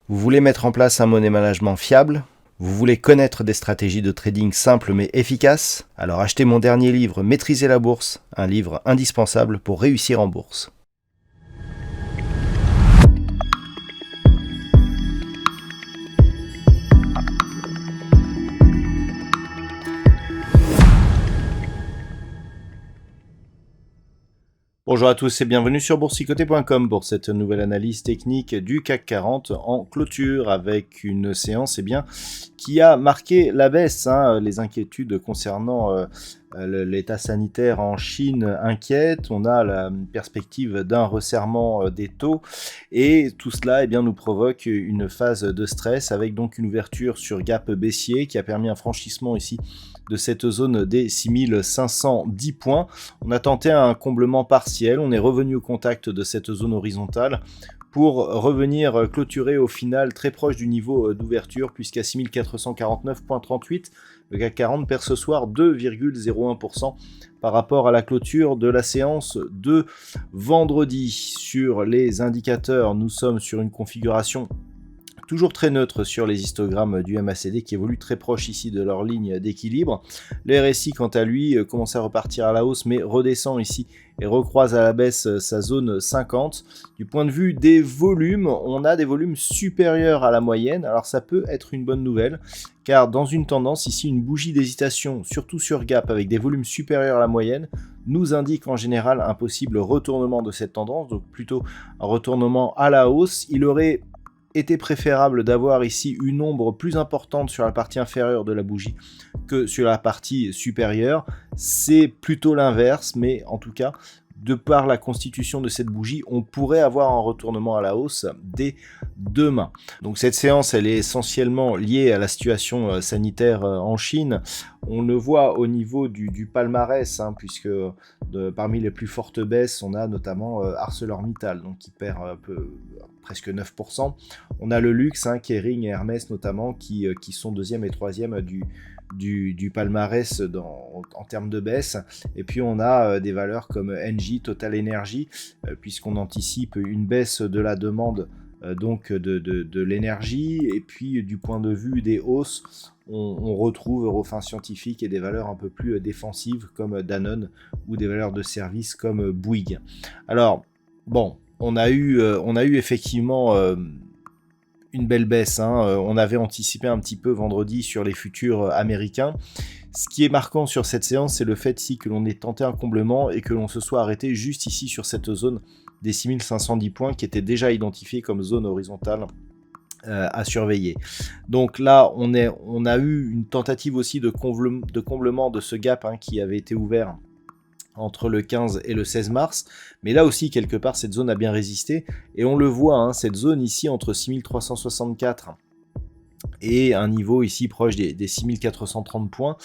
Vous voulez mettre en place un money management fiable? Vous voulez connaître des stratégies de trading simples mais efficaces? Alors achetez mon dernier livre Maîtriser la bourse, un livre indispensable pour réussir en bourse. Bonjour à tous et bienvenue sur boursicoté.com pour cette nouvelle analyse technique du CAC 40 en clôture avec une séance qui a marqué la baisse. Les inquiétudes concernant l'état sanitaire en Chine inquiètent. On a la perspective d'un resserrement des taux et tout cela nous provoque une phase de stress avec donc une ouverture sur gap baissier qui a permis un franchissement ici de cette zone des 6510 points. On a tenté un comblement partiel, on est revenu au contact de cette zone horizontale pour revenir clôturer au final très proche du niveau d'ouverture puisqu'à 6449,38, le CAC 40 perd ce soir 2,01% par rapport à la clôture de la séance de vendredi. Sur les indicateurs, nous sommes sur une configuration toujours très neutre sur les histogrammes du MACD qui évolue très proche ici de leur ligne d'équilibre. Le RSI quant à lui commence à repartir à la hausse mais redescend ici et recroise à la baisse sa zone 50. Du point de vue des volumes, on a des volumes supérieurs à la moyenne. Alors ça peut être une bonne nouvelle car dans une tendance ici, une bougie d'hésitation, surtout sur gap avec des volumes supérieurs à la moyenne, nous indique en général un possible retournement de cette tendance, donc plutôt un retournement à la hausse. Il aurait était préférable d'avoir ici une ombre plus importante sur la partie inférieure de la bougie que sur la partie supérieure. C'est plutôt l'inverse, mais en tout cas, de par la constitution de cette bougie, on pourrait avoir un retournement à la hausse dès demain. Donc cette séance, elle est essentiellement liée à la situation sanitaire en Chine. On le voit au niveau du palmarès, puisque parmi les plus fortes baisses, on a notamment ArcelorMittal, donc qui perd presque 9%. On a le luxe, Kering et Hermès notamment, qui sont deuxième et troisième du palmarès en termes de baisse. Et puis on a des valeurs comme Engie, Total Energy, puisqu'on anticipe une baisse de la demande donc de l'énergie. Et puis du point de vue des hausses, on retrouve Eurofin Scientifique et des valeurs un peu plus défensives comme Danone ou des valeurs de services comme Bouygues. Alors bon, on a eu effectivement une belle baisse. On avait anticipé un petit peu vendredi sur les futurs américains. Ce qui est marquant sur cette séance, c'est le fait ici que l'on ait tenté un comblement et que l'on se soit arrêté juste ici sur cette zone des 6510 points qui était déjà identifiée comme zone horizontale à surveiller. Donc là, on a eu une tentative aussi de comblement de ce gap qui avait été ouvert entre le 15 et le 16 mars, mais là aussi quelque part cette zone a bien résisté et on le voit, cette zone ici entre 6364 et un niveau ici proche des 6430 points,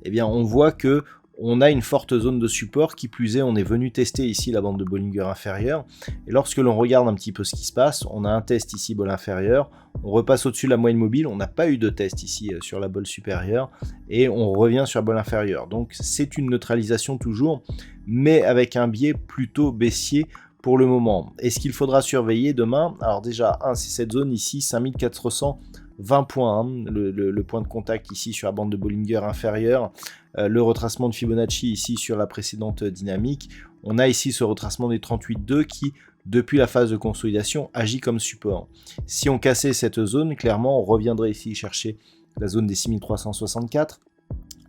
on voit que on a une forte zone de support, qui plus est, on est venu tester ici la bande de Bollinger inférieure, et lorsque l'on regarde un petit peu ce qui se passe, on a un test ici bol inférieur, on repasse au-dessus de la moyenne mobile, on n'a pas eu de test ici sur la bol supérieure, et on revient sur la bol inférieure, donc c'est une neutralisation toujours, mais avec un biais plutôt baissier pour le moment. Et ce qu'il faudra surveiller demain, alors déjà, c'est cette zone ici, 5420 points, le point de contact ici sur la bande de Bollinger inférieure, le retracement de Fibonacci ici sur la précédente dynamique. On a ici ce retracement des 38,2 qui, depuis la phase de consolidation, agit comme support. Si on cassait cette zone, clairement, on reviendrait ici chercher la zone des 6364.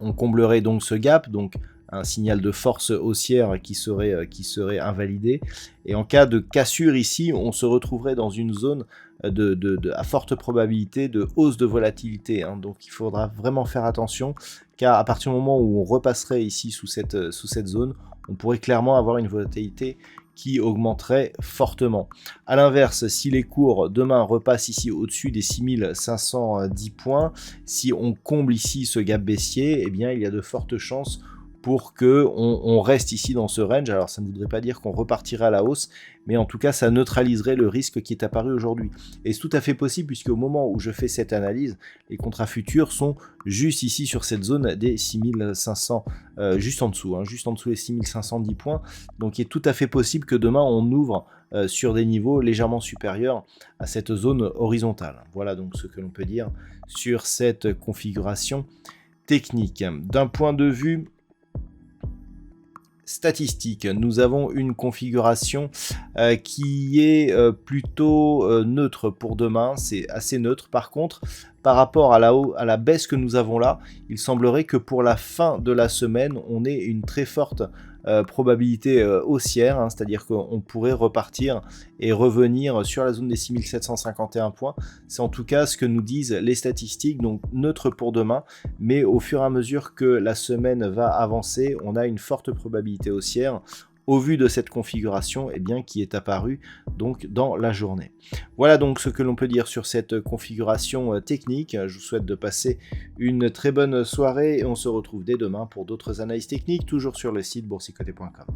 On comblerait donc ce gap, donc un signal de force haussière qui serait invalidé. Et en cas de cassure ici, on se retrouverait dans une zone à forte probabilité de hausse de volatilité. Donc il faudra vraiment faire attention, car à partir du moment où on repasserait ici sous cette zone, on pourrait clairement avoir une volatilité qui augmenterait fortement. A l'inverse, si les cours demain repassent ici au-dessus des 6510 points, si on comble ici ce gap baissier, il y a de fortes chances pour que on reste ici dans ce range. Alors ça ne voudrait pas dire qu'on repartirait à la hausse, mais en tout cas ça neutraliserait le risque qui est apparu aujourd'hui. Et c'est tout à fait possible puisque au moment où je fais cette analyse, les contrats futurs sont juste ici sur cette zone des 6500, juste en dessous des 6510 points. Donc il est tout à fait possible que demain on ouvre sur des niveaux légèrement supérieurs à cette zone horizontale. Voilà donc ce que l'on peut dire sur cette configuration technique. D'un point de vue statistique, nous avons une configuration qui est plutôt neutre pour demain, c'est assez neutre. Par contre, par rapport à la baisse que nous avons là, il semblerait que pour la fin de la semaine, on ait une très forte probabilité haussière, c'est-à-dire qu'on pourrait repartir et revenir sur la zone des 6751 points. C'est en tout cas ce que nous disent les statistiques, donc neutre pour demain, mais au fur et à mesure que la semaine va avancer, on a une forte probabilité haussière au vu de cette configuration qui est apparue donc dans la journée. Voilà donc ce que l'on peut dire sur cette configuration technique. Je vous souhaite de passer une très bonne soirée et on se retrouve dès demain pour d'autres analyses techniques, toujours sur le site boursicoté.com.